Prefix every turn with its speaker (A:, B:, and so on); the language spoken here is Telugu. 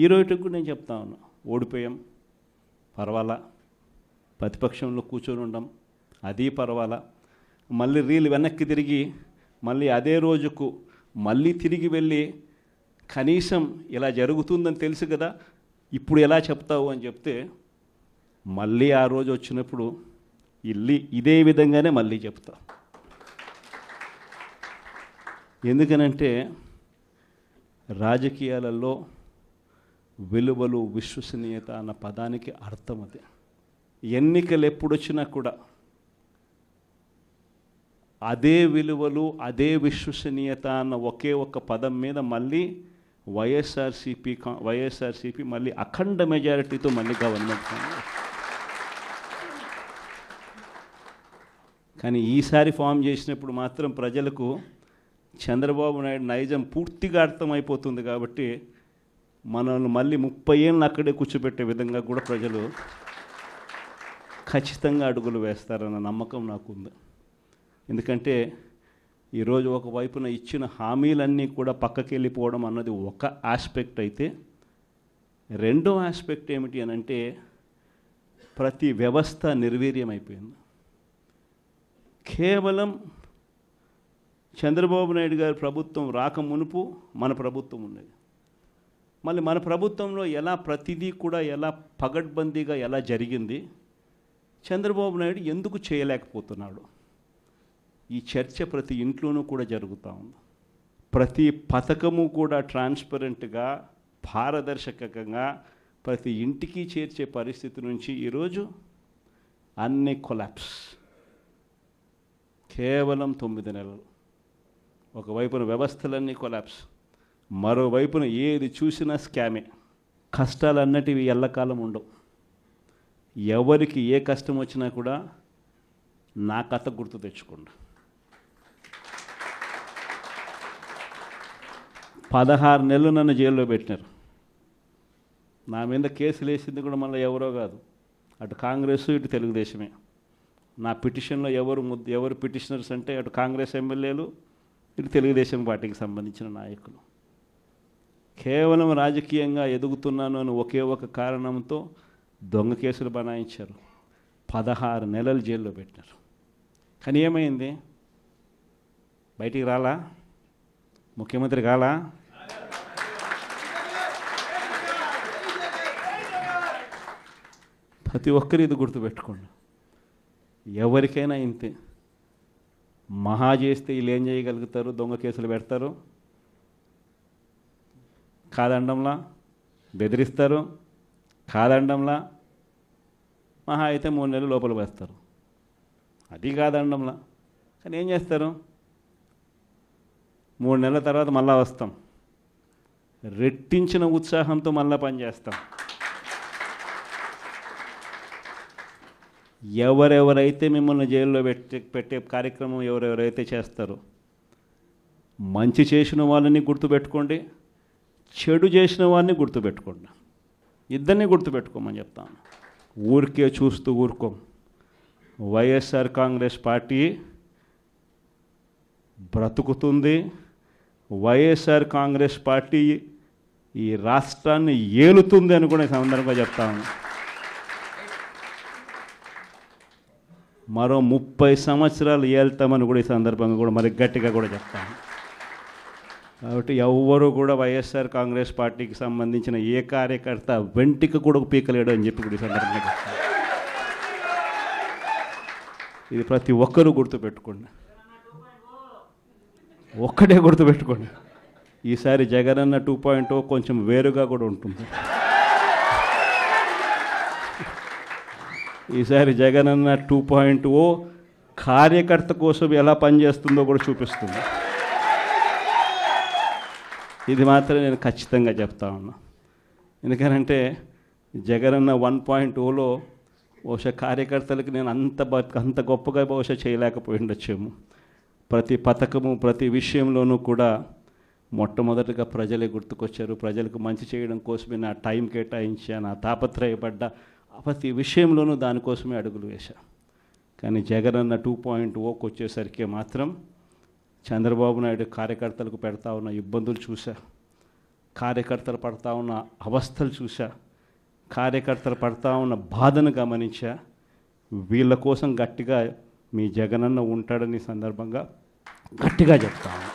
A: ఈ రోజుకి కూడా నేను చెప్తా ఉన్నా, ఓడిపోయాం పర్వాలా, ప్రతిపక్షంలో కూర్చొని ఉండం అది పర్వాలా, మళ్ళీ రీలు వెనక్కి తిరిగి మళ్ళీ అదే రోజుకు మళ్ళీ తిరిగి వెళ్ళి కనీసం ఇలా జరుగుతుందని తెలుసు కదా ఇప్పుడు ఎలా చెప్తావు అని చెప్తే మళ్ళీ ఆ రోజు వచ్చినప్పుడు ఇదే విధంగానే మళ్ళీ చెప్తా. ఎందుకనంటే రాజకీయాలలో విలువలు విశ్వసనీయత అన్న పదానికి అర్థం అదే. ఎన్నికలు ఎప్పుడొచ్చినా కూడా అదే విలువలు అదే విశ్వసనీయత అన్న ఒకే ఒక్క పదం మీద మళ్ళీ వైఎస్ఆర్సీపీ మళ్ళీ అఖండ మెజారిటీతో మళ్ళీ గవర్నమెంట్. కానీ ఈసారి ఫామ్ చేసినప్పుడు మాత్రం ప్రజలకు చంద్రబాబు నాయుడు నైజం పూర్తిగా అర్థమైపోతుంది కాబట్టి మనల్ని మళ్ళీ 30 ఏళ్ళు అక్కడే కూర్చోబెట్టే విధంగా కూడా ప్రజలు ఖచ్చితంగా అడుగులు వేస్తారన్న నమ్మకం నాకుంది. ఎందుకంటే ఈరోజు ఒకవైపున ఇచ్చిన హామీలన్నీ కూడా పక్కకి వెళ్ళిపోవడం అన్నది ఒక ఆస్పెక్ట్ అయితే, రెండో ఆస్పెక్ట్ ఏమిటి అని అంటే ప్రతి వ్యవస్థ నిర్వీర్యమైపోయింది. కేవలం చంద్రబాబు నాయుడు గారి ప్రభుత్వం రాకమునుపు మన ప్రభుత్వం ఉండేది. మళ్ళీ మన ప్రభుత్వంలో ఎలా ప్రతిదీ కూడా ఎలా పగడ్బందీగా ఎలా జరిగింది, చంద్రబాబు నాయుడు ఎందుకు చేయలేకపోతున్నాడు, ఈ చర్చ ప్రతి ఇంట్లోనూ కూడా జరుగుతూ ఉంది. ప్రతి పథకము కూడా ట్రాన్స్పరెంట్గా పారదర్శకంగా ప్రతి ఇంటికి చేర్చే పరిస్థితి నుంచి ఈరోజు అన్ని కొలాప్స్. కేవలం 9 నెలలు. ఒకవైపున వ్యవస్థలన్నీ కొలాప్స్, మరోవైపున ఏది చూసినా స్కామే. కష్టాలు అన్నటివి ఎల్లకాలం ఉండవు. ఎవరికి ఏ కష్టం వచ్చినా కూడా నా కథ గుర్తు తెచ్చుకోండి. 16 నెలలు నన్ను జైల్లో పెట్టినారు. నా మీద కేసులు వేసింది కూడా మళ్ళీ ఎవరో కాదు, అటు కాంగ్రెస్ ఇటు తెలుగుదేశమే. నా పిటిషన్లో ఎవరు పిటిషనర్స్ అంటే అటు కాంగ్రెస్ ఎమ్మెల్యేలు ఇటు తెలుగుదేశం పార్టీకి సంబంధించిన నాయకులు. కేవలం రాజకీయంగా ఎదుగుతున్నాను అని ఒకే ఒక కారణంతో దొంగ కేసులు బనాయించారు. 16 నెలలు జైల్లో పెట్టినారు. కానీ ఏమైంది? బయటికి రాలా? ముఖ్యమంత్రి కాలా? ప్రతి ఒక్కరు ఇది గుర్తుపెట్టుకోండి. ఎవరికైనా ఇంతే. మహా చేస్తే వీళ్ళు ఏం చేయగలుగుతారు? దొంగ కేసులు పెడతారు, కాదండంలా బెదిరిస్తారు, కాదండంలా మహా అయితే 3 నెలలు లోపల వేస్తారు, అది కాదండంలా. కానీ ఏం చేస్తారు? 3 నెలల తర్వాత మళ్ళా వస్తాం, రెట్టించిన ఉత్సాహంతో మళ్ళా పనిచేస్తాం. ఎవరెవరైతే మిమ్మల్ని జైల్లో పెట్టే కార్యక్రమం ఎవరెవరైతే చేస్తారో, మంచి చేసిన వాళ్ళని గుర్తుపెట్టుకోండి, చెడు చేసిన వాడిని గుర్తుపెట్టుకోండి. ఇద్దరిని గుర్తుపెట్టుకోమని చెప్తాను. ఊరికే చూస్తూ ఊరుకోం. వైఎస్ఆర్ కాంగ్రెస్ పార్టీ బ్రతుకుతుంది. వైఎస్ఆర్ కాంగ్రెస్ పార్టీ ఈ రాష్ట్రాన్ని ఏలుతుంది అని కూడా ఈ సందర్భంగా చెప్తాను. మరో 30 సంవత్సరాలు ఏళ్తామని కూడా ఈ సందర్భంగా కూడా మరి గట్టిగా కూడా చెప్తాను. కాబట్టి ఎవ్వరూ కూడా వైఎస్ఆర్ కాంగ్రెస్ పార్టీకి సంబంధించిన ఏ కార్యకర్త వెంటికి కూడా పీకలేడు అని చెప్పి కూడా ఈ సందర్భంగా చెప్తాను. ఇది ప్రతి ఒక్కరూ గుర్తుపెట్టుకోండి. ఒక్కటే గుర్తుపెట్టుకోండి, ఈసారి జగనన్న 2.0 కొంచెం వేరుగా కూడా ఉంటుంది. ఈసారి జగనన్న 2.0 కార్యకర్త కోసం ఎలా పనిచేస్తుందో కూడా చూపిస్తుంది. ఇది మాత్రం నేను ఖచ్చితంగా చెప్తా ఉన్నా. ఎందుకనంటే జగనన్న 1.0లో బహుశా కార్యకర్తలకి నేను అంత గొప్పగా బహుశా చేయలేకపోయి ఉండొచ్చేమో. ప్రతి పథకము ప్రతి విషయంలోనూ కూడా మొట్టమొదటిగా ప్రజలే గుర్తుకొచ్చారు. ప్రజలకు మంచి చేయడం కోసమే నా టైం కేటాయించా, నా తాపత్రయపడ్డా, ప్రతి విషయంలోనూ దానికోసమే అడుగులు వేశా. కానీ జగనన్న 2.0కి వచ్చేసరికి మాత్రం చంద్రబాబు నాయుడు కార్యకర్తలకు పెడతా ఉన్న ఇబ్బందులు చూసా. కార్యకర్తలు పడతా ఉన్న అవస్థలు చూసా, కార్యకర్తలు పడతా ఉన్న బాధను గమనించా. వీళ్ళ కోసం గట్టిగా మీ జగనన్న ఉంటాడని సందర్భంగా గట్టిగా చెప్తాను.